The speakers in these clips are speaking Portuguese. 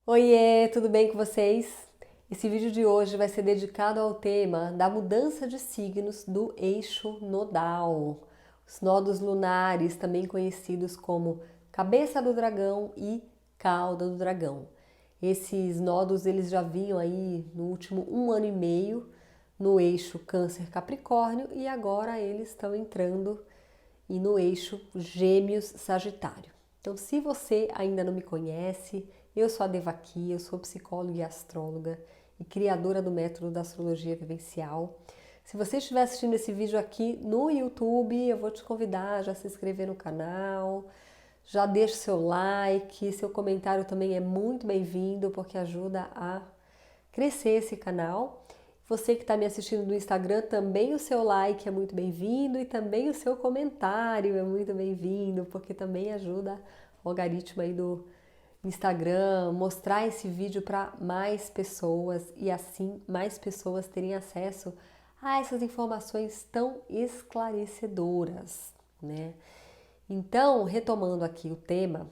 Oiê, tudo bem com vocês? Esse vídeo de hoje vai ser dedicado ao tema da mudança de signos do eixo nodal. Os nodos lunares, também conhecidos como cabeça do dragão e cauda do dragão. Esses nodos eles já vinham aí no último 1 ano e meio no eixo Câncer-Capricórnio e agora eles estão entrando e no eixo Gêmeos-Sagitário. Então, se você ainda não me conhece, eu sou a Devaki, eu sou psicóloga e astróloga e criadora do método da astrologia vivencial. Se você estiver assistindo esse vídeo aqui no YouTube, eu vou te convidar a já se inscrever no canal, já deixe seu like, seu comentário também é muito bem-vindo porque ajuda a crescer esse canal. Você que está me assistindo no Instagram, também o seu like é muito bem-vindo e também o seu comentário é muito bem-vindo, porque também ajuda o algoritmo aí do Instagram mostrar esse vídeo para mais pessoas e assim mais pessoas terem acesso a essas informações tão esclarecedoras, né? Então, retomando aqui o tema,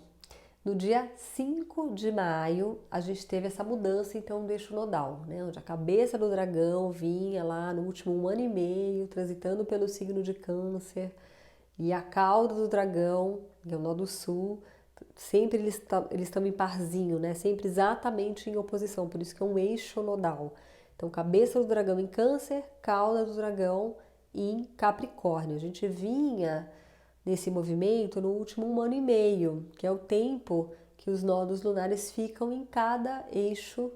no dia 5 de maio, a gente teve essa mudança então do eixo nodal, né? Onde a cabeça do dragão vinha lá no último 1 ano e meio, transitando pelo signo de Câncer, e a cauda do dragão, que é o nó do sul, sempre eles estão em parzinho, né? Sempre exatamente em oposição, por isso que é um eixo nodal. Então, cabeça do dragão em Câncer, cauda do dragão em Capricórnio. A gente vinha nesse movimento no último 1 ano e meio, que é o tempo que os nodos lunares ficam em cada eixo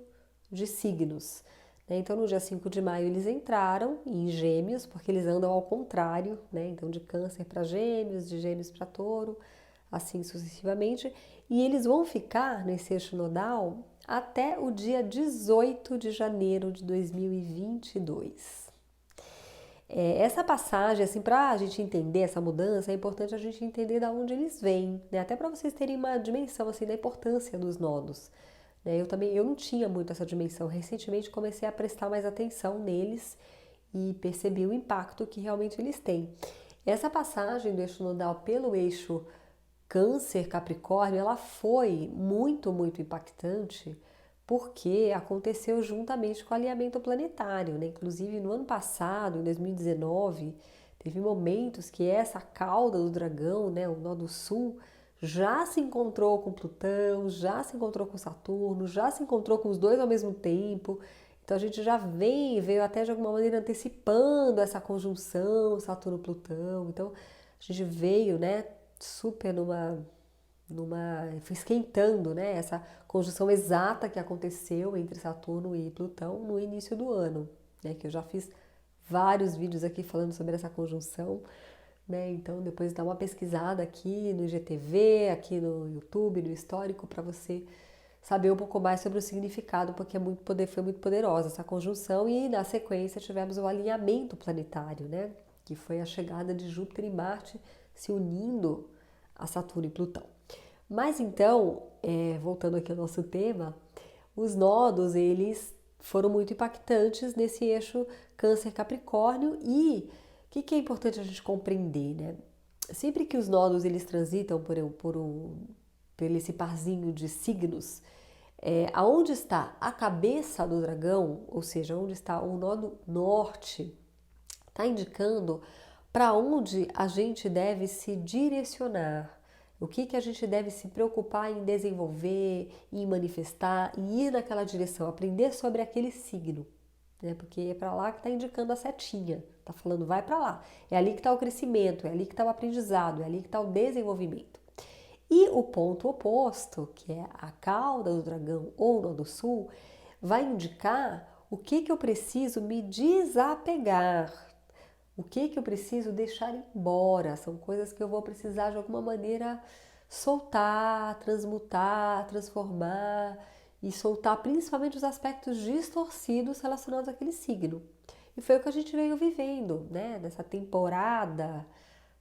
de signos. Então, no dia 5 de maio, eles entraram em Gêmeos, porque eles andam ao contrário, né? Então, de Câncer para Gêmeos, de Gêmeos para Touro, assim sucessivamente. E eles vão ficar nesse eixo nodal até o dia 18 de janeiro de 2022. Essa passagem, assim, para a gente entender essa mudança, é importante a gente entender de onde eles vêm, né? Até para vocês terem uma dimensão assim da importância dos nodos. Né? Eu não tinha muito essa dimensão. Recentemente comecei a prestar mais atenção neles e percebi o impacto que realmente eles têm. Essa passagem do eixo nodal pelo eixo Câncer-Capricórnio, ela foi muito impactante porque aconteceu juntamente com o alinhamento planetário, né? Inclusive no ano passado, em 2019, teve momentos que essa cauda do dragão, né, o nó do sul, já se encontrou com Plutão, já se encontrou com Saturno, já se encontrou com os dois ao mesmo tempo. Então a gente já veio até de alguma maneira antecipando essa conjunção Saturno-Plutão. Então a gente veio, né, super foi esquentando, né, essa conjunção exata que aconteceu entre Saturno e Plutão no início do ano, né, que eu já fiz vários vídeos aqui falando sobre essa conjunção, né, então depois dá uma pesquisada aqui no IGTV, aqui no YouTube, no histórico, para você saber um pouco mais sobre o significado, porque foi muito poderosa essa conjunção e na sequência tivemos o alinhamento planetário, né, que foi a chegada de Júpiter e Marte se unindo a Saturno e Plutão. Mas então, voltando aqui ao nosso tema, os nodos eles foram muito impactantes nesse eixo Câncer-Capricórnio e o que é importante a gente compreender, né? Sempre que os nodos eles transitam por esse parzinho de signos, aonde está a cabeça do dragão, ou seja, onde está o nodo norte, está indicando para onde a gente deve se direcionar. O que a gente deve se preocupar em desenvolver, em manifestar, em ir naquela direção, aprender sobre aquele signo, né? Porque é para lá que está indicando a setinha, está falando vai para lá. É ali que está o crescimento, é ali que está o aprendizado, é ali que está o desenvolvimento. E o ponto oposto, que é a cauda do dragão ou nó do sul, vai indicar o que eu preciso me desapegar, o que eu preciso deixar embora? São coisas que eu vou precisar de alguma maneira soltar, transmutar, transformar e soltar principalmente os aspectos distorcidos relacionados àquele signo. E foi o que a gente veio vivendo, né? Nessa temporada,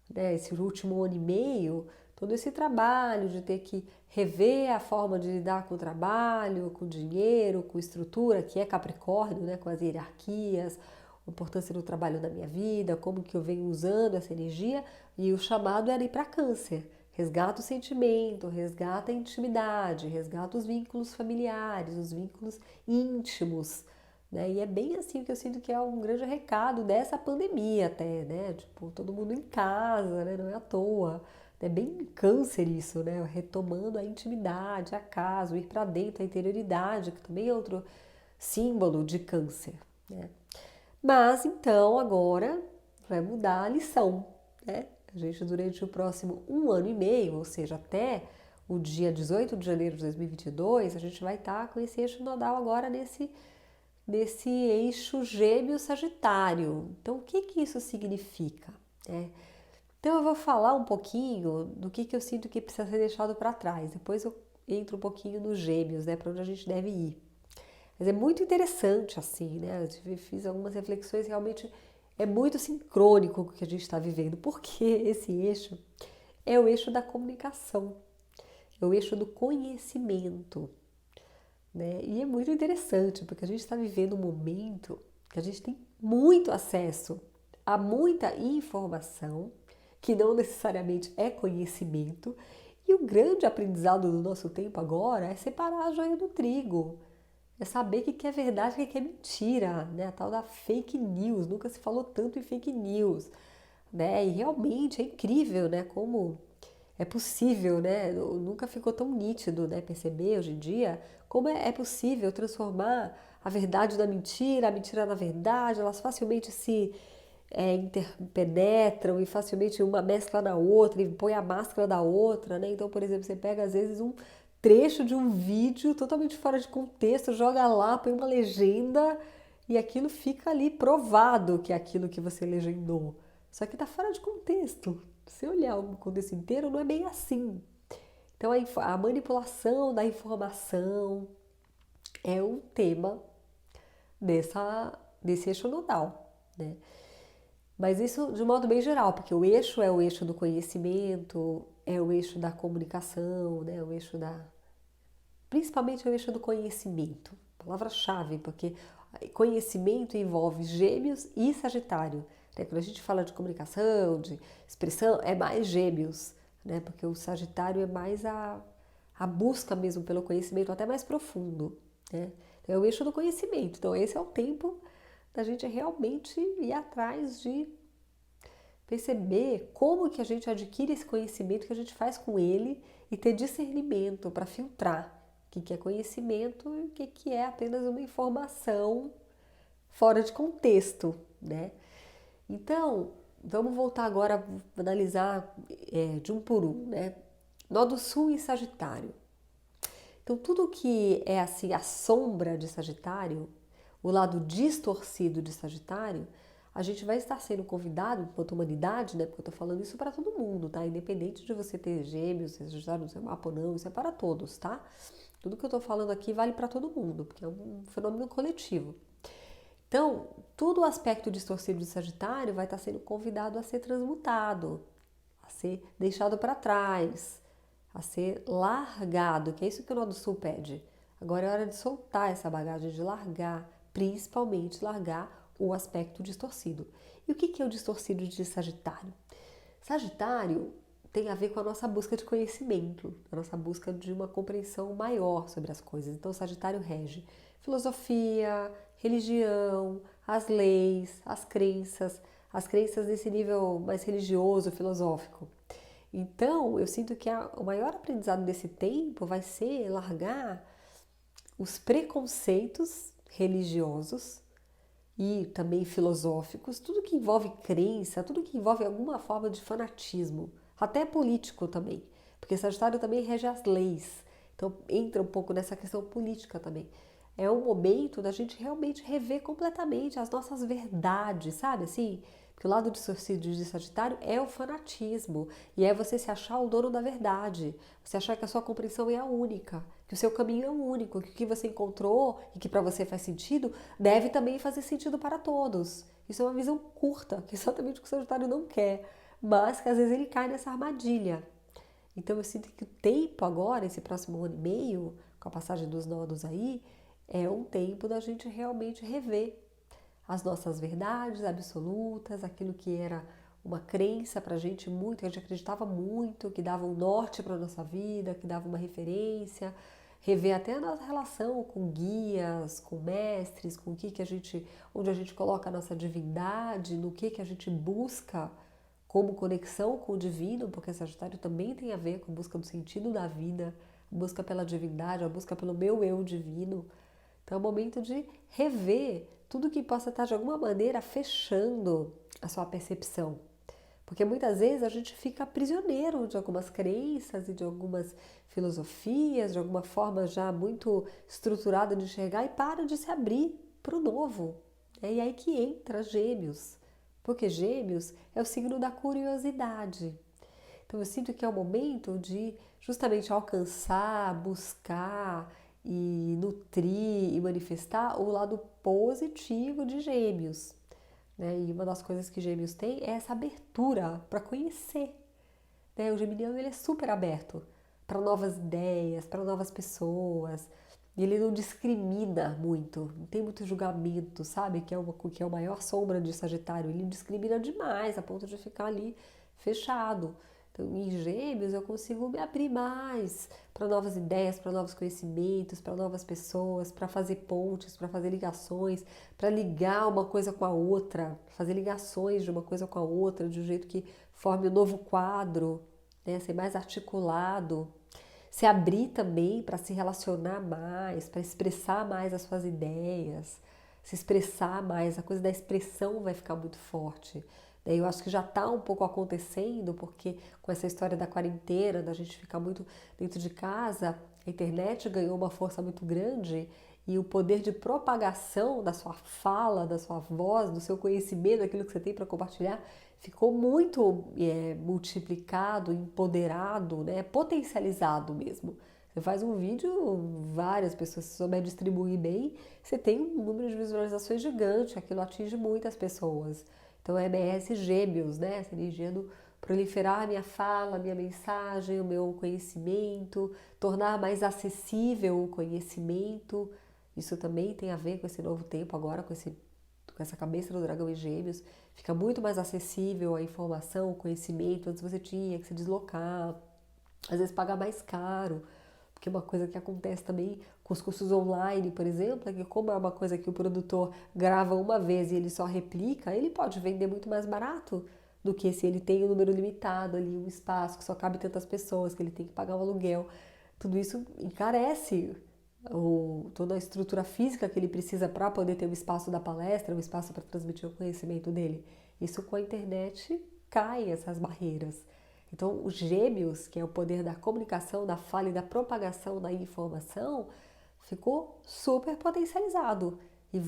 né? Esse último 1 ano e meio, todo esse trabalho de ter que rever a forma de lidar com o trabalho, com o dinheiro, com estrutura, que é Capricórnio, né? Com as hierarquias, a importância do trabalho na minha vida, como que eu venho usando essa energia, e o chamado era ir para Câncer, resgata o sentimento, resgata a intimidade, resgata os vínculos familiares, os vínculos íntimos, né? E é bem assim que eu sinto que é um grande recado dessa pandemia até, né? Tipo, todo mundo em casa, né? Não é à toa. É bem câncer isso, né? Retomando a intimidade, a casa, o ir para dentro, a interioridade, que também é outro símbolo de câncer, né? Mas então agora vai mudar a lição, né? A gente durante o próximo 1 ano e meio, ou seja, até o dia 18 de janeiro de 2022, a gente vai estar com esse eixo nodal agora nesse eixo Gêmeo-Sagitário. Então, o que que isso significa, né? Então, eu vou falar um pouquinho do que eu sinto que precisa ser deixado para trás. Depois eu entro um pouquinho nos Gêmeos, né, para onde a gente deve ir. Mas é muito interessante assim, né? Eu fiz algumas reflexões, realmente é muito sincrônico com o que a gente está vivendo, porque esse eixo é o eixo da comunicação, é o eixo do conhecimento, né? E é muito interessante, porque a gente está vivendo um momento que a gente tem muito acesso a muita informação, que não necessariamente é conhecimento, e o grande aprendizado do nosso tempo agora é separar a joia do trigo. É saber o que é verdade e o que é mentira, né? A tal da fake news, nunca se falou tanto em fake news, né? E realmente é incrível, né? Como é possível, né? Nunca ficou tão nítido, né? Perceber hoje em dia como é possível transformar a verdade na mentira, a mentira na verdade, elas facilmente se interpenetram e facilmente uma mescla na outra e põe a máscara da outra, né? Então, por exemplo, você pega às vezes um trecho de um vídeo totalmente fora de contexto, joga lá, põe uma legenda e aquilo fica ali provado que é aquilo que você legendou. Só que tá fora de contexto. Se olhar o contexto inteiro, não é bem assim. Então, a manipulação da informação é um tema desse eixo nodal, né? Mas isso de modo bem geral, porque o eixo é o eixo do conhecimento, é o eixo da comunicação, né? O eixo principalmente é o eixo do conhecimento, palavra-chave, porque conhecimento envolve Gêmeos e Sagitário, né? Quando a gente fala de comunicação, de expressão, é mais Gêmeos, né? Porque o Sagitário é mais a busca mesmo pelo conhecimento, até mais profundo, né? É o eixo do conhecimento. Então, esse é o tempo da gente realmente ir atrás de perceber como que a gente adquire esse conhecimento, que a gente faz com ele e ter discernimento para filtrar o que é conhecimento e o que é apenas uma informação fora de contexto, né? Então, vamos voltar agora a analisar de um por um, né? Nó do Sul e Sagitário. Então, tudo que é assim a sombra de Sagitário, o lado distorcido de Sagitário, a gente vai estar sendo convidado, enquanto humanidade, né? Porque eu tô falando isso para todo mundo, tá? Independente de você ter Gêmeos, Sagitário no seu mapa ou não, isso é para todos, tá? Tudo que eu tô falando aqui vale para todo mundo, porque é um fenômeno coletivo. Então, todo o aspecto distorcido de Sagitário vai estar sendo convidado a ser transmutado, a ser deixado para trás, a ser largado, que é isso que o Nó do Sul pede. Agora é hora de soltar essa bagagem, de largar, principalmente largar o aspecto distorcido. E o que é o distorcido de Sagitário? Sagitário tem a ver com a nossa busca de conhecimento, a nossa busca de uma compreensão maior sobre as coisas. Então, Sagitário rege filosofia, religião, as leis, as crenças nesse nível mais religioso, filosófico. Então, eu sinto que o maior aprendizado desse tempo vai ser largar os preconceitos religiosos e também filosóficos, tudo que envolve crença, tudo que envolve alguma forma de fanatismo, até político também, porque Sagitário também rege as leis, então entra um pouco nessa questão política também. É um momento da gente realmente rever completamente as nossas verdades, sabe assim? Porque o lado distorcido de Sagitário é o fanatismo, e é você se achar o dono da verdade, você achar que a sua compreensão é a única, que o seu caminho é o único, que o que você encontrou e que para você faz sentido, deve também fazer sentido para todos. Isso é uma visão curta, que é exatamente o que o Sagitário não quer, mas que às vezes ele cai nessa armadilha. Então eu sinto que o tempo agora, esse próximo 1 ano e meio, com a passagem dos nodos aí, é um tempo da gente realmente rever as nossas verdades absolutas, aquilo que era uma crença pra gente muito, que a gente acreditava muito, que dava um norte para nossa vida, que dava uma referência, rever até a nossa relação com guias, com mestres, com o que a gente, onde a gente coloca a nossa divindade, no que a gente busca como conexão com o divino, porque Sagitário também tem a ver com a busca do sentido da vida, a busca pela divindade, a busca pelo meu eu divino. Então é o momento de rever tudo que possa estar de alguma maneira fechando a sua percepção. Porque muitas vezes a gente fica prisioneiro de algumas crenças e de algumas filosofias, de alguma forma já muito estruturada de enxergar e para de se abrir para o novo. É aí que entra Gêmeos, porque Gêmeos é o signo da curiosidade. Então eu sinto que é o momento de justamente alcançar, buscar e nutrir e manifestar o lado positivo de Gêmeos, né? E uma das coisas que Gêmeos tem é essa abertura para conhecer, né? O geminiano ele é super aberto para novas ideias, para novas pessoas. E ele não discrimina muito, não tem muito julgamento, sabe? Que é a maior sombra de Sagitário. Ele discrimina demais, a ponto de ficar ali fechado. Então, em Gêmeos, eu consigo me abrir mais para novas ideias, para novos conhecimentos, para novas pessoas, para fazer pontes, para fazer ligações, para ligar uma coisa com a outra, fazer ligações de uma coisa com a outra, de um jeito que forme um novo quadro, né? Ser mais articulado. Se abrir também para se relacionar mais, para expressar mais as suas ideias, se expressar mais, a coisa da expressão vai ficar muito forte. Daí eu acho que já está um pouco acontecendo, porque com essa história da quarentena, da gente ficar muito dentro de casa, a internet ganhou uma força muito grande e o poder de propagação da sua fala, da sua voz, do seu conhecimento, daquilo que você tem para compartilhar, ficou muito multiplicado, empoderado, né, potencializado mesmo. Você faz um vídeo, várias pessoas, se souber distribuir bem, você tem um número de visualizações gigante, aquilo atinge muitas pessoas. Então, é MS Gêmeos, né, essa energia do proliferar a minha fala, a minha mensagem, o meu conhecimento, tornar mais acessível o conhecimento. Isso também tem a ver com esse novo tempo agora, com essa cabeça do dragão em Gêmeos. Fica muito mais acessível a informação, o conhecimento. Antes você tinha que se deslocar, às vezes pagar mais caro, porque uma coisa que acontece também com os cursos online, por exemplo, é que como é uma coisa que o produtor grava uma vez e ele só replica, ele pode vender muito mais barato do que se ele tem um número limitado ali, um espaço que só cabe tantas pessoas, que ele tem que pagar um aluguel. Tudo isso encarece toda a estrutura física que ele precisa para poder ter o espaço da palestra, o espaço para transmitir o conhecimento dele. Isso com a internet cai essas barreiras. Então, os Gêmeos, que é o poder da comunicação, da fala e da propagação da informação, ficou super potencializado e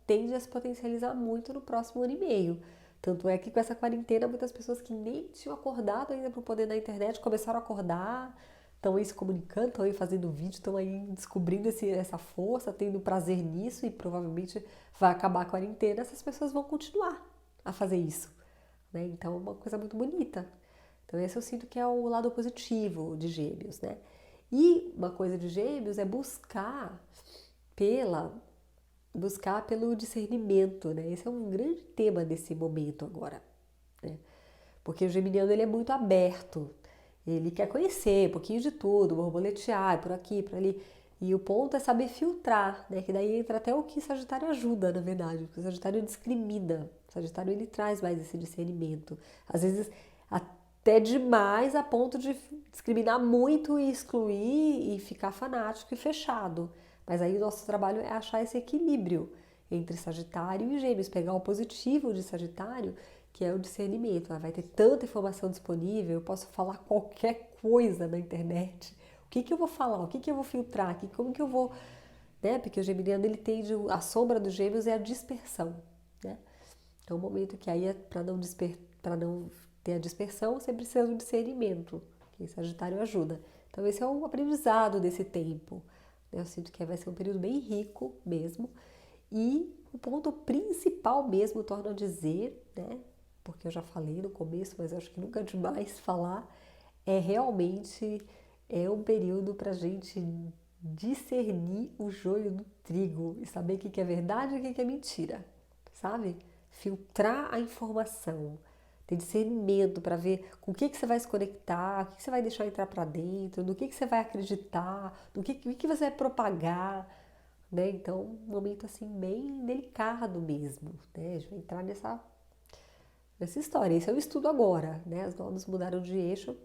tende a se potencializar muito no próximo ano e meio. Tanto é que com essa quarentena, muitas pessoas que nem tinham acordado ainda para o poder da internet começaram a acordar, estão aí se comunicando, estão aí fazendo vídeo, estão aí descobrindo essa força, tendo prazer nisso e provavelmente vai acabar a quarentena, essas pessoas vão continuar a fazer isso, né? Então é uma coisa muito bonita. Então esse eu sinto que é o lado positivo de Gêmeos, né? E uma coisa de Gêmeos é buscar pelo discernimento, né? Esse é um grande tema desse momento agora, né? Porque o geminiano ele é muito aberto, ele quer conhecer um pouquinho de tudo, borboletear por aqui, por ali. E o ponto é saber filtrar, né? Que daí entra até o que Sagitário ajuda, na verdade, porque o Sagitário discrimina. O Sagitário ele traz mais esse discernimento. Às vezes até demais a ponto de discriminar muito e excluir e ficar fanático e fechado. Mas aí o nosso trabalho é achar esse equilíbrio entre Sagitário e Gêmeos, pegar o positivo de Sagitário, que é o discernimento. Vai ter tanta informação disponível, eu posso falar qualquer coisa na internet. O que eu vou falar? O que eu vou filtrar? Como que eu vou... Né? Porque o geminiano, ele tende... A sombra dos Gêmeos é a dispersão, né? Então, o momento que aí é para não ter a dispersão, você precisa do discernimento, que Sagitário ajuda. Então, esse é o aprendizado desse tempo. Eu sinto que vai ser um período bem rico mesmo. E o ponto principal mesmo, torno a dizer, né? Porque eu já falei no começo, mas acho que nunca é demais falar, é realmente um período para a gente discernir o joio do trigo e saber o que é verdade e o que é mentira, sabe? Filtrar a informação, ter discernimento para ver com o que você vai se conectar, o que você vai deixar entrar para dentro, no que você vai acreditar, no que você vai propagar, né? Então, um momento assim bem delicado mesmo, né? A gente vai entrar nessa história. Esse é o estudo agora, né? As nodas mudaram de eixo.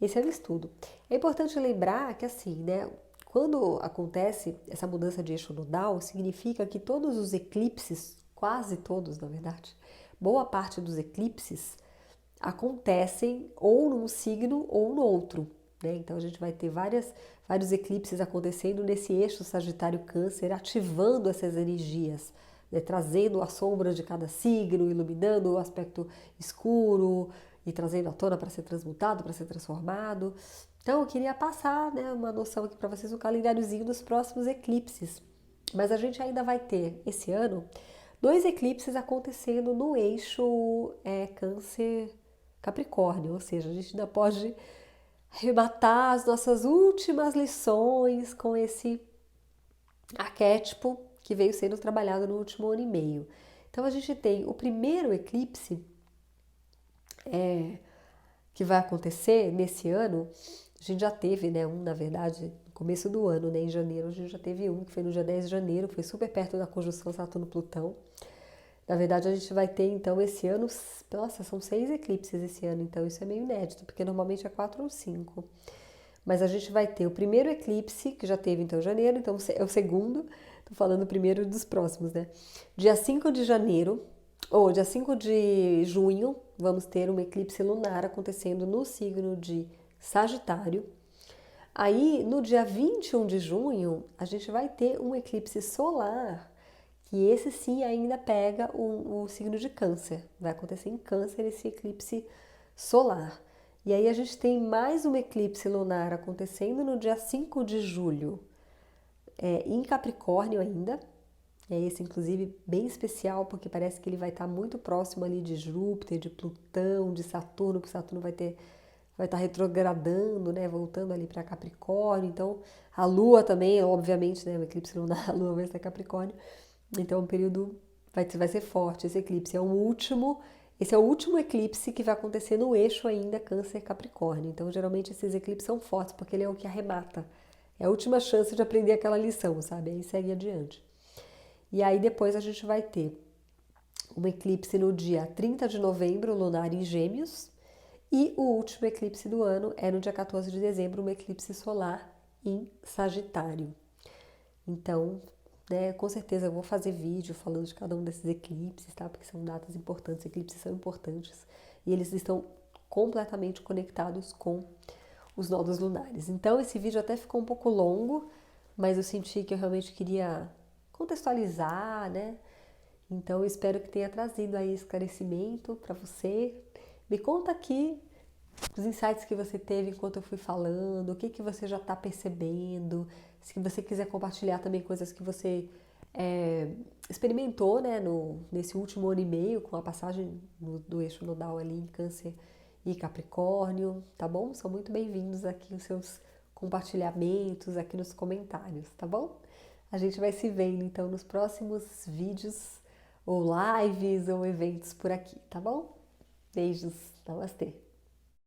Esse é o estudo. É importante lembrar que assim, né? Quando acontece essa mudança de eixo nodal, significa que todos os eclipses, quase todos, na verdade, boa parte dos eclipses acontecem ou num signo ou no outro, né? Então a gente vai ter vários eclipses acontecendo nesse eixo Sagitário-Câncer, ativando essas energias, né? Trazendo a sombra de cada signo, iluminando o aspecto escuro e trazendo à tona para ser transmutado, para ser transformado. Então eu queria passar, né, uma noção aqui para vocês, um calendáriozinho dos próximos eclipses. Mas a gente ainda vai ter esse ano 2 eclipses acontecendo no eixo Câncer Capricórnio, ou seja, a gente ainda pode arrebatar as nossas últimas lições com esse arquétipo que veio sendo trabalhado no último ano e meio. Então a gente tem o primeiro eclipse que vai acontecer nesse ano. A gente já teve, né, na verdade, no começo do ano, né, em janeiro, a gente já teve um, que foi no dia 10 de janeiro, foi super perto da conjunção Saturno-Plutão. Na verdade, a gente vai ter, então, esse ano, nossa, são 6 eclipses esse ano, então isso é meio inédito, porque normalmente é 4 ou 5. Mas a gente vai ter o primeiro eclipse, que já teve, então, em janeiro, então é o segundo, tô falando primeiro dos próximos, né? Dia 5 de janeiro, ou dia 5 de junho, vamos ter um eclipse lunar acontecendo no signo de Sagitário. Aí, no dia 21 de junho, a gente vai ter um eclipse solar, que esse sim ainda pega o signo de Câncer. Vai acontecer em Câncer esse eclipse solar. E aí a gente tem mais um eclipse lunar acontecendo no dia 5 de julho, em Capricórnio ainda. É esse, inclusive, bem especial, porque parece que ele vai estar muito próximo ali de Júpiter, de Plutão, de Saturno, porque Saturno vai estar retrogradando, né, voltando ali para Capricórnio. Então, a Lua também, obviamente, né, o eclipse lunar, a Lua vai estar em Capricórnio. Então, o período vai ser forte. Esse eclipse esse é o último eclipse que vai acontecer no eixo ainda Câncer-Capricórnio. Então, geralmente, esses eclipses são fortes, porque ele é o que arremata. É a última chance de aprender aquela lição, sabe? Aí segue adiante. E aí, depois, a gente vai ter um eclipse no dia 30 de novembro, lunar em Gêmeos. E o último eclipse do ano é no dia 14 de dezembro, um eclipse solar em Sagitário. Então, né, com certeza eu vou fazer vídeo falando de cada um desses eclipses, tá? Porque são datas importantes, eclipses são importantes e eles estão completamente conectados com os nodos lunares. Então, esse vídeo até ficou um pouco longo, mas eu senti que eu realmente queria contextualizar, né? Então, eu espero que tenha trazido aí esclarecimento para você. Me conta aqui os insights que você teve enquanto eu fui falando, o que você já está percebendo, se você quiser compartilhar também coisas que você experimentou, né, nesse último ano e meio, com a passagem do eixo nodal ali em Câncer e Capricórnio, tá bom? São muito bem-vindos aqui os seus compartilhamentos aqui nos comentários, tá bom? A gente vai se vendo então nos próximos vídeos, ou lives, ou eventos por aqui, tá bom? Beijos, namastê!